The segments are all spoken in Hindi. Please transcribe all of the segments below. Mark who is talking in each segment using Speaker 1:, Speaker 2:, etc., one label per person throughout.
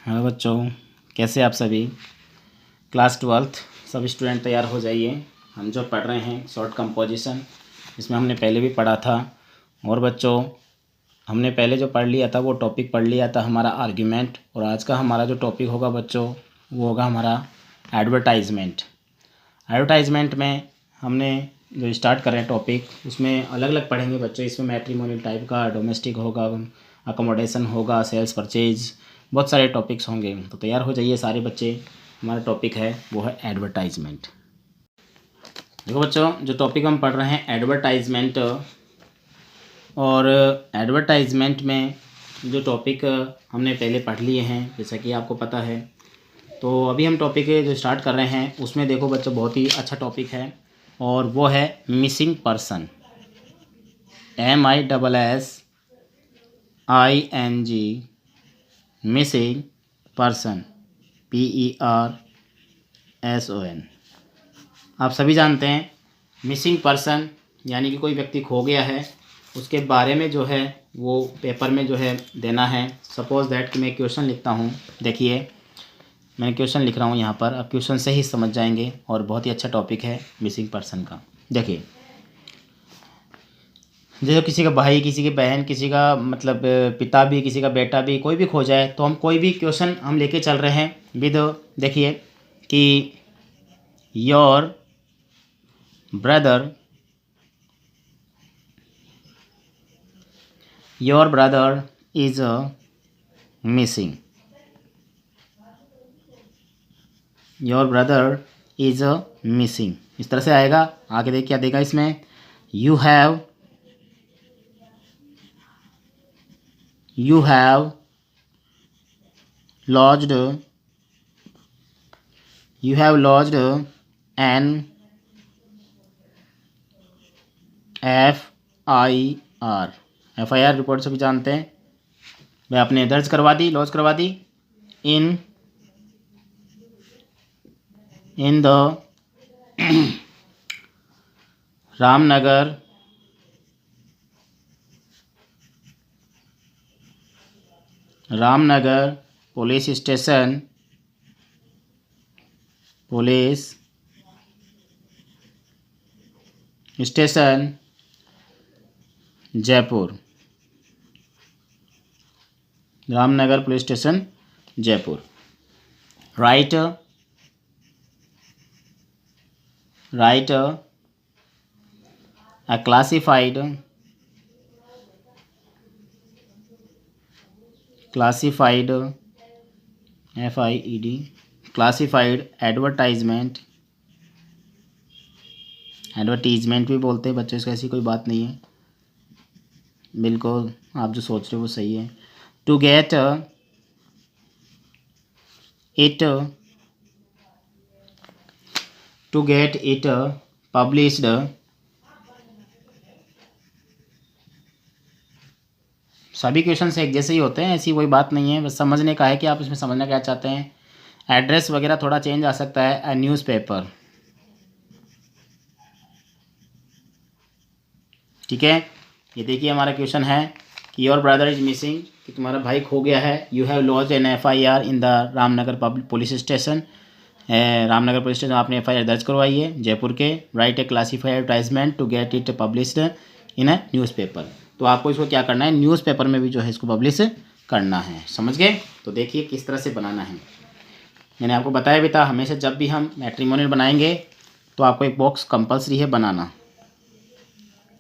Speaker 1: हेलो बच्चों, कैसे आप सभी। क्लास 12th सभी स्टूडेंट तैयार हो जाइए। हम जो पढ़ रहे हैं शॉर्ट कंपोजिशन, इसमें हमने पहले भी पढ़ा था। और बच्चों, हमने पहले जो पढ़ लिया था वो टॉपिक पढ़ लिया था हमारा आर्ग्यूमेंट। और आज का हमारा जो टॉपिक होगा बच्चों, वो होगा हमारा एडवर्टाइजमेंट। एडवर्टाइजमेंट में हमने जो स्टार्ट कर रहे हैं टॉपिक, उसमें अलग अलग पढ़ेंगे बच्चों। इसमें मैट्रिमोनियल टाइप का, डोमेस्टिक होगा, अकोमोडेशन होगा, सेल्स परचेज, बहुत सारे टॉपिक्स होंगे। तो तैयार हो जाइए सारे बच्चे। हमारा टॉपिक है वो है एडवर्टाइजमेंट। देखो बच्चों, जो टॉपिक हम पढ़ रहे हैं एडवर्टाइजमेंट, और एडवर्टाइजमेंट में जो टॉपिक हमने पहले पढ़ लिए हैं जैसा कि आपको पता है। तो अभी हम टॉपिक जो स्टार्ट कर रहे हैं उसमें देखो बच्चों, बहुत ही अच्छा टॉपिक है और वो है missing person. MISSING, missing person, PERSON। आप सभी जानते हैं मिसिंग पर्सन यानी कि कोई व्यक्ति खो गया है, उसके बारे में जो है वो पेपर में जो है देना है। सपोज़ दैट कि मैं क्वेश्चन लिखता हूँ। देखिए, मैं क्वेश्चन लिख रहा हूँ यहाँ पर, आप क्वेश्चन से ही समझ जाएंगे। और बहुत ही अच्छा टॉपिक है मिसिंग पर्सन का। देखिए, जैसे किसी का भाई, किसी की बहन, किसी का मतलब पिता भी, किसी का बेटा भी, कोई भी खो जाए, तो हम कोई भी क्वेश्चन हम लेके चल रहे हैं विद, देखिए कि your brother is missing, your brother is missing, इस तरह से आएगा। आगे देखिए क्या देगा इसमें, you have lodged an FIR report सभी जानते हैं भाई, आपने दर्ज करवा दी, लॉज करवा दी in the Ramnagar police station, Jaipur. Ramnagar police station Jaipur. Write a classified FIED classified advertisement भी बोलते हैं बच्चों, इसको ऐसी कोई बात नहीं है। बिल्कुल आप जो सोच रहे हो वो सही है। टू गेट इट पब्लिश्ड, सभी क्वेश्चन एक जैसे ही होते हैं, ऐसी कोई बात नहीं है। बस समझने का है कि आप इसमें समझना क्या चाहते हैं। एड्रेस वगैरह थोड़ा चेंज आ सकता है। अ न्यूज़पेपर, ठीक है। ये देखिए हमारा क्वेश्चन है कि योर ब्रदर इज मिसिंग, कि तुम्हारा भाई खो गया है। You have lodged an FIR in the Ramnagar police station, Ramnagar police station आपने FIR दर्ज करवाई है जयपुर के। Write a classified advertisement to get it published in a newspaper. तो आपको इसको क्या करना है, न्यूज़पेपर में भी जो है इसको पब्लिश करना है। समझ गए। तो देखिए किस तरह से बनाना है। मैंने आपको बताया भी था, हमेशा जब भी हम मैट्रिमोनियल बनाएंगे तो आपको एक बॉक्स कंपलसरी है बनाना,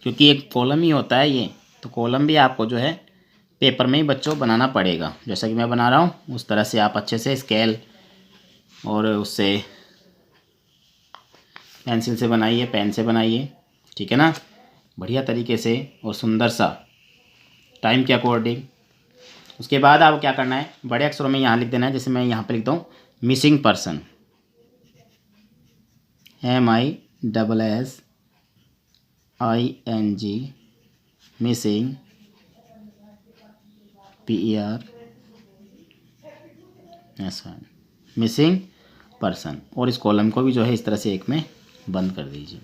Speaker 1: क्योंकि एक कॉलम ही होता है ये। तो कॉलम भी आपको जो है पेपर में ही बच्चों बनाना पड़ेगा। जैसा कि मैं बना रहा हूँ उस तरह से आप अच्छे से स्केल और उससे पेंसिल से बनाइए, पेन से बनाइए, ठीक है ना, बढ़िया तरीके से और सुंदर सा, टाइम के अकॉर्डिंग। उसके बाद आपको क्या करना है, बड़े अक्षरों में यहाँ लिख देना है। जैसे मैं यहाँ पे लिखता हूँ missing person, MISSING, missing, PERSON, missing person. और इस कॉलम को भी जो है इस तरह से एक में बंद कर दीजिए।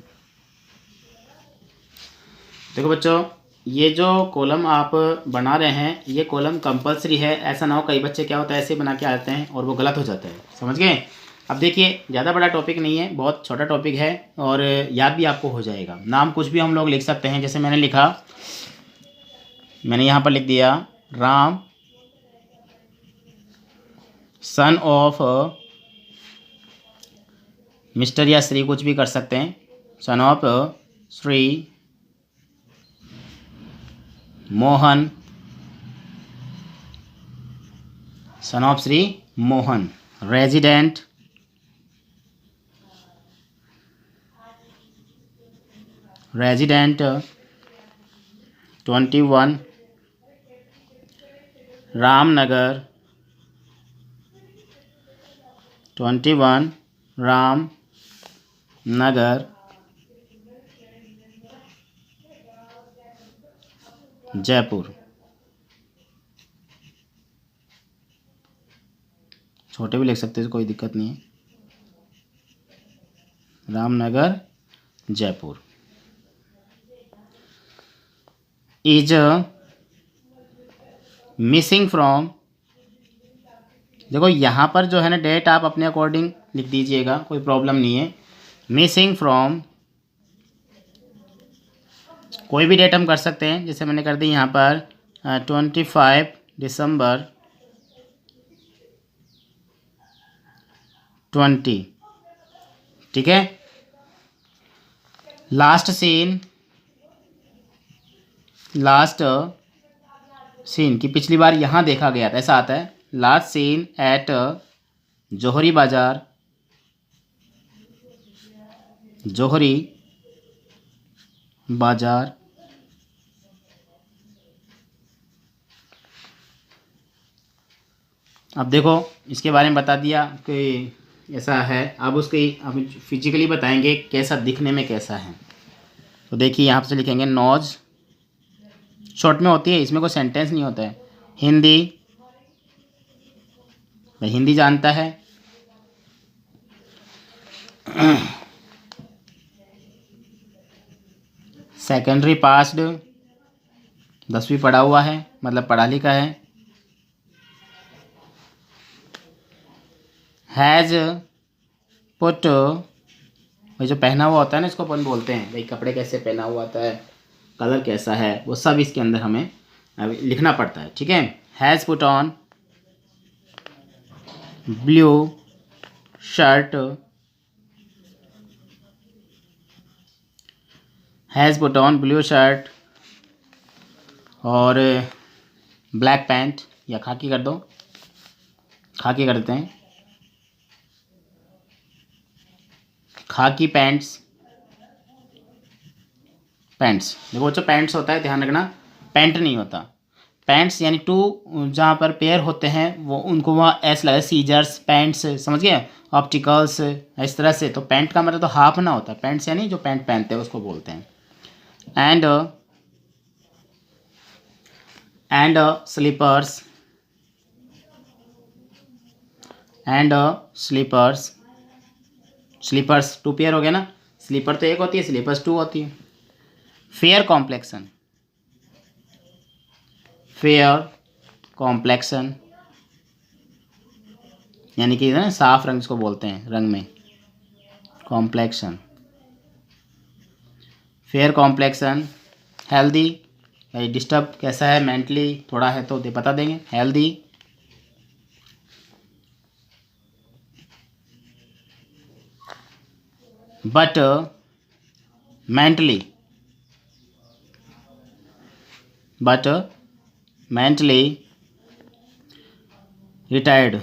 Speaker 1: देखो बच्चों, ये जो कॉलम आप बना रहे हैं ये कॉलम कंपलसरी है, ऐसा ना हो कई बच्चे क्या होता है ऐसे बना के आते हैं और वो गलत हो जाता है, समझ गए। अब देखिए ज़्यादा बड़ा टॉपिक नहीं है, बहुत छोटा टॉपिक है और याद भी आपको हो जाएगा। नाम कुछ भी हम लोग लिख सकते हैं, जैसे मैंने लिखा, मैंने यहाँ पर लिख दिया राम सन ऑफ मिस्टर या श्री, कुछ भी कर सकते हैं, son of Shri Mohan, son of Shri Mohan, resident resident 21 Ramnagar, 21 Ramnagar Jaipur. छोटे भी लिख सकते हैं, कोई दिक्कत नहीं है, Ramnagar Jaipur. Is missing from, देखो यहाँ पर जो है ना डेट आप अपने अकॉर्डिंग लिख दीजिएगा, कोई प्रॉब्लम नहीं है। मिसिंग फ्रॉम कोई भी डेट हम कर सकते हैं, जैसे मैंने कर दी यहाँ पर 25 दिसंबर 20, ठीक है। लास्ट सीन की पिछली बार यहाँ देखा गया था, ऐसा आता है, लास्ट सीन एट जोहरी बाजार, जोहरी बाजार। अब देखो इसके बारे में बता दिया कि ऐसा है, अब उसकी अब फिजिकली बताएंगे कैसा दिखने में कैसा है। तो देखिए यहाँ से लिखेंगे नोज, शॉर्ट में होती है, इसमें कोई सेंटेंस नहीं होता है। हिंदी, भाई हिंदी जानता है। सेकेंडरी पास्ड, 10वीं पढ़ा हुआ है, मतलब पढ़ा लिखा है। हैज़ पुट, भाई जो पहना हुआ होता है ना इसको अपन बोलते हैं, भाई कपड़े कैसे पहना हुआ होता है, कलर कैसा है, वो सब इसके अंदर हमें लिखना पड़ता है, ठीक है। Has put on blue shirt, has put on blue shirt और ब्लैक पैंट, या खाकी कर दो, खाकी कर देते हैं, खाकी पैंट्स। देखो जो पैंट्स होता है ध्यान रखना, पैंट नहीं होता, पैंट्स यानी टू जहाँ पर पेयर होते हैं वो उनको वहाँ एस लगे, सीजर्स पैंट्स, समझ गए, ऑप्टिकल्स, इस तरह से। तो पैंट का मतलब तो हाफ ना होता है, पैंट्स यानी जो पैंट पहनते हैं उसको बोलते हैं। And slippers, and slippers, slippers two pair हो गया ना, स्लीपर तो एक होती है, स्लीपर्स टू होती है। फेयर कॉम्प्लेक्शन, फेयर कॉम्प्लेक्शन यानी कि ना साफ रंग जिसको बोलते हैं, रंग में कॉम्प्लेक्शन, फेयर कॉम्प्लेक्शन। हेल्दी, भाई डिस्टर्ब कैसा है, मेंटली थोड़ा है तो बता देंगे, healthy. But mentally retired,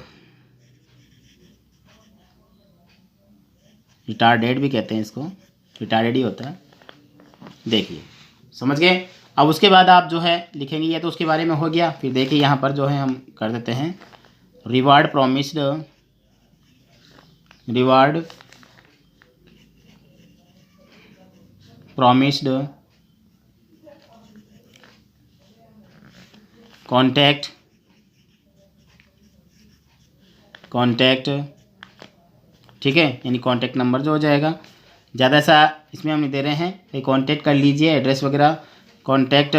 Speaker 1: retarded भी कहते हैं इसको, रिटायर्ड ही होता है। देखिए समझ गए। अब उसके बाद आप जो है लिखेंगे, ये तो उसके बारे में हो गया। फिर देखिए यहाँ पर जो है हम कर देते हैं reward promised, reward promised, contact, ठीक है, यानी कॉन्टैक्ट नंबर जो हो जाएगा। ज़्यादा सा इसमें हम नहीं दे रहे हैं, कॉन्टैक्ट कर लीजिए, एड्रेस वगैरह कॉन्टैक्ट,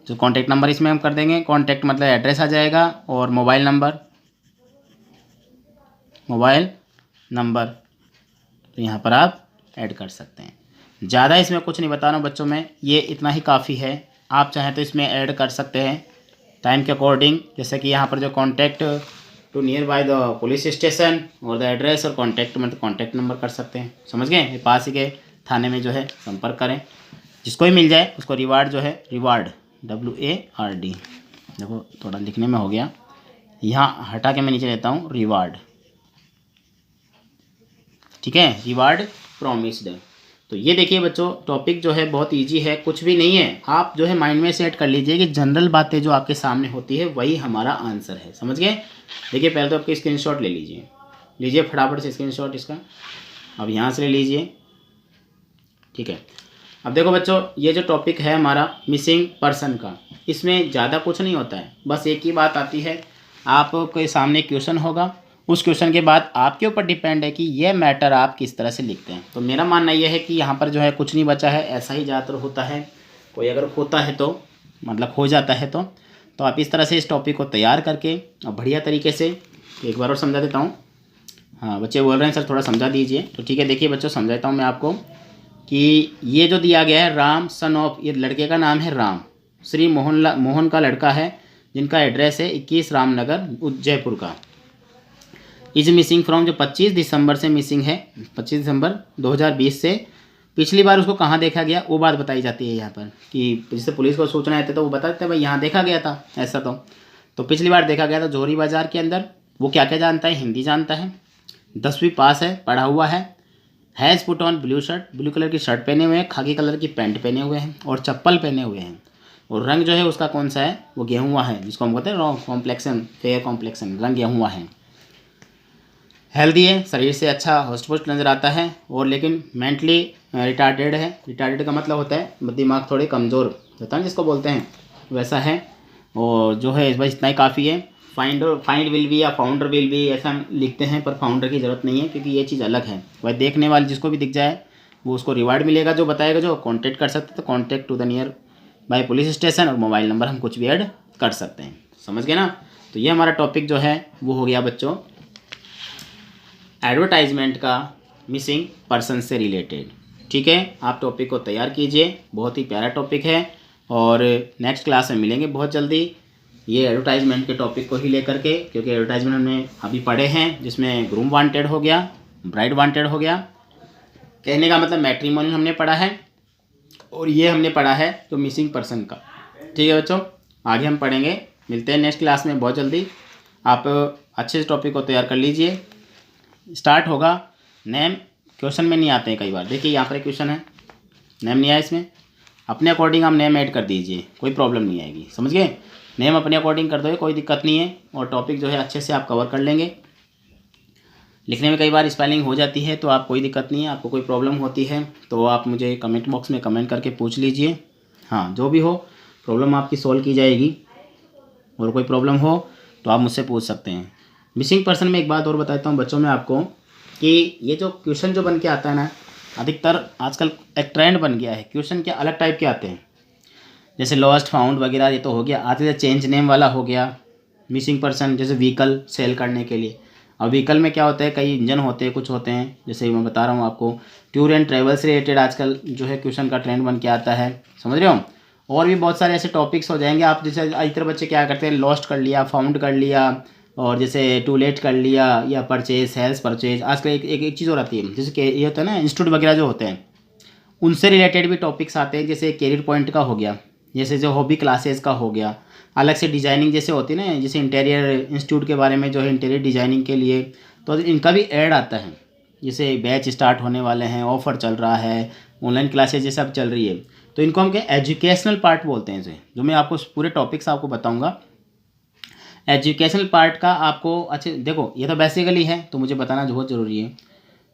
Speaker 1: जो कॉन्टैक्ट नंबर इसमें हम कर देंगे, कॉन्टैक्ट मतलब एड्रेस आ जाएगा, और मोबाइल नंबर तो यहाँ पर आप ऐड कर सकते हैं। ज़्यादा इसमें कुछ नहीं बता रहा हूँ बच्चों में, ये इतना ही काफ़ी है। आप चाहें तो इसमें ऐड कर सकते हैं टाइम के अकॉर्डिंग, जैसे कि यहाँ पर जो contact to nearby the police station और द एड्रेस, और कॉन्टैक्ट मतलब कॉन्टैक्ट नंबर कर सकते हैं। समझ गए? ये पास ही के थाने में जो है संपर्क करें, जिसको ही मिल जाए उसको रिवार्ड जो है, रिवार्ड WARD, देखो थोड़ा लिखने में हो गया, यहाँ हटा के मैं नीचे लेता हूँ रिवार्ड, ठीक है, रिवार्ड प्रॉमिस्ड। तो ये देखिए बच्चों, टॉपिक जो है बहुत इजी है, कुछ भी नहीं है। आप जो है माइंड में सेट कर लीजिए कि जनरल बातें जो आपके सामने होती है वही हमारा आंसर है। समझ गए? देखिए पहले तो आपके स्क्रीनशॉट ले लीजिए फटाफट से स्क्रीनशॉट इसका, अब यहाँ से ले लीजिए, ठीक है। अब देखो बच्चों, ये जो टॉपिक है हमारा मिसिंग पर्सन का, इसमें ज़्यादा कुछ नहीं होता है, बस एक ही बात आती है, आपके सामने क्वेश्चन होगा, उस क्वेश्चन के बाद आपके ऊपर डिपेंड है कि ये मैटर आप किस तरह से लिखते हैं। तो मेरा मानना ये है कि यहाँ पर जो है कुछ नहीं बचा है, ऐसा ही ज़्यादातर होता है। कोई अगर होता है तो मतलब हो जाता है तो आप इस तरह से इस टॉपिक को तैयार करके और बढ़िया तरीके से, एक बार और समझा देता हूँ। हाँ बच्चे बोल रहे हैं सर थोड़ा समझा दीजिए, तो ठीक है। देखिए बच्चों समझाता हूँ मैं आपको कि ये जो दिया गया है राम सन ऑफ, ये लड़के का नाम है राम, श्री मोहन का लड़का है, जिनका एड्रेस है 21 रामनगर जयपुर का, इज मिसिंग फ्रॉम, जो 25 दिसंबर से मिसिंग है, 25 दिसंबर 2020 से। पिछली बार उसको कहाँ देखा गया वो बात बताई जाती है यहाँ पर, कि जिससे पुलिस को सूचना आती है तो वो बताते हैं भाई यहाँ देखा गया था ऐसा। तो पिछली बार देखा गया था जोहरी बाज़ार के अंदर। वो क्या क्या जानता है? हिंदी जानता है, 10वीं पास है, पढ़ा हुआ है, has put on blue shirt, blue colour की शर्ट पहने हुए हैं, खाकी कलर की पैंट पहने हुए हैं और चप्पल पहने हुए हैं, और रंग जो है उसका कौन सा है? वो गेहुआ है, जिसको हम कहते हैं कॉम्प्लेक्सन, फेयर कॉम्प्लेक्सन, रंग गेहुआ है। हेल्दी है, शरीर से अच्छा हष्ट पुष्ट नज़र आता है, और लेकिन मेंटली रिटार्डेड है। रिटार्डेड का मतलब होता है दिमाग थोड़े कमज़ोर होता है जिसको बोलते हैं, वैसा है। और जो है इस बार इतना ही काफ़ी है। फाइंड विल बी या फाउंडर विल बी ऐसा हम लिखते हैं, पर फाउंडर की ज़रूरत नहीं है क्योंकि ये चीज़ अलग है। वह देखने वाले जिसको भी दिख जाए वो उसको रिवार्ड मिलेगा, जो बताएगा, जो कॉन्टैक्ट कर सकते तो contact to the nearby police station, और मोबाइल नंबर हम कुछ भी ऐड कर सकते हैं। समझ गए ना? तो ये हमारा टॉपिक जो है वो हो गया बच्चों एडवर्टाइजमेंट का मिसिंग पर्सन से रिलेटेड। ठीक है, आप टॉपिक को तैयार कीजिए, बहुत ही प्यारा टॉपिक है, और नेक्स्ट क्लास में मिलेंगे बहुत जल्दी ये एडवर्टाइजमेंट के टॉपिक को ही लेकर के, क्योंकि एडवर्टाइजमेंट हमने अभी पढ़े हैं, जिसमें ग्रूम वांटेड हो गया, ब्राइड वांटेड हो गया, कहने का मतलब मैट्रिमोनियल हमने पढ़ा है, और ये हमने पढ़ा है जो मिसिंग पर्सन का। ठीक है बच्चों, आगे हम पढ़ेंगे, मिलते हैं नेक्स्ट क्लास में बहुत जल्दी। आप अच्छे से टॉपिक को तैयार कर लीजिए। स्टार्ट होगा नेम, क्वेश्चन में नहीं आते हैं कई बार। देखिए यहाँ पर एक क्वेश्चन है, नेम नहीं आया इसमें, अपने अकॉर्डिंग आप नेम ऐड कर दीजिए, कोई प्रॉब्लम नहीं आएगी। समझ गए? नेम अपने अकॉर्डिंग कर दो, कोई दिक्कत नहीं है, और टॉपिक जो है अच्छे से आप कवर कर लेंगे। लिखने में कई बार स्पेलिंग हो जाती है तो आप कोई दिक्कत नहीं है, आपको कोई प्रॉब्लम होती है तो आप मुझे कमेंट बॉक्स में कमेंट करके पूछ लीजिए। हाँ, जो भी हो प्रॉब्लम आपकी सॉल्व की जाएगी, और कोई प्रॉब्लम हो तो आप मुझसे पूछ सकते हैं। मिसिंग पर्सन में एक बात और बताता हूँ बच्चों में आपको, कि ये जो क्वेश्चन जो बन के आता है ना, अधिकतर आजकल एक ट्रेंड बन गया है, क्वेश्चन के अलग टाइप के आते हैं, जैसे लॉस्ट फाउंड वगैरह, ये तो हो गया। आते थे चेंज नेम वाला हो गया, मिसिंग पर्सन जैसे व्हीकल सेल करने के लिए। और व्हीकल में क्या होता है, कई इंजन होते हैं, कुछ होते हैं, जैसे मैं बता रहा हूँ आपको, टूर एंड ट्रैवल से रिलेटेड आजकल जो है क्वेश्चन का ट्रेंड बन के आता है। समझ रहे हो? और भी बहुत सारे ऐसे टॉपिक्स हो जाएंगे। आप जैसे अधिकतर बच्चे क्या करते हैं, लॉस्ट कर लिया, फाउंड कर लिया, और जैसे टू लेट कर लिया, या परचेज, सेल्स परचेज। आजकल एक चीज़ और आती है, जैसे कि ये होता है ना, इंस्टीट्यूट वगैरह जो होते हैं उनसे रिलेटेड भी टॉपिक्स आते हैं, जैसे कैरियर पॉइंट का हो गया, जैसे जो हॉबी क्लासेस का हो गया, अलग से डिज़ाइनिंग जैसे होती है ना, जैसे इंटीरियर इंस्टीट्यूट के बारे में जो है इंटीरियर डिज़ाइनिंग के लिए, तो इनका भी ऐड आता है। जैसे बैच स्टार्ट होने वाले हैं, ऑफ़र चल रहा है, ऑनलाइन क्लासेज ये सब चल रही है, तो इनको हम क्या एजुकेशनल पार्ट बोलते हैं। जो मैं आपको पूरे टॉपिक्स आपको बताऊँगा, एजुकेशनल पार्ट का आपको अच्छे देखो, ये तो बेसिकली है तो मुझे बताना बहुत ज़रूरी है।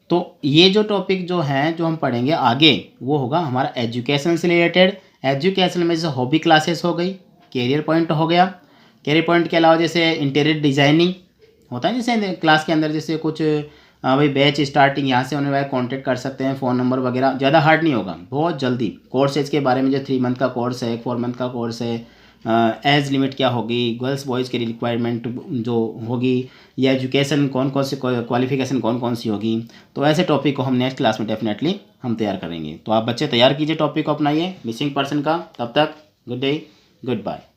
Speaker 1: तो ये जो टॉपिक जो हैं जो हम पढ़ेंगे आगे, वो होगा हमारा एजुकेशन से रिलेटेड। एजुकेशन में जैसे हॉबी क्लासेस हो गई, कैरियर पॉइंट हो गया, कैरियर पॉइंट के अलावा जैसे इंटीरियर डिज़ाइनिंग होता है, जैसे क्लास के अंदर जैसे कुछ भाई बैच स्टार्टिंग यहाँ से होने वाला है, कॉन्टेक्ट कर सकते हैं, फ़ोन नंबर वगैरह, ज़्यादा हार्ड नहीं होगा, बहुत जल्दी। कोर्सेज के बारे में जो 3 मंथ का कोर्स है, 4 मंथ का कोर्स है, एज लिमिट क्या होगी, गर्ल्स बॉयज़ की रिक्वायरमेंट जो होगी, या एजुकेशन कौन कौन सी क्वालिफिकेशन कौन कौन सी होगी, तो ऐसे टॉपिक को हम नेक्स्ट क्लास में डेफिनेटली हम तैयार करेंगे। तो आप बच्चे तैयार कीजिए, टॉपिक को अपनाइए मिसिंग पर्सन का। तब तक गुड डे, गुड बाय।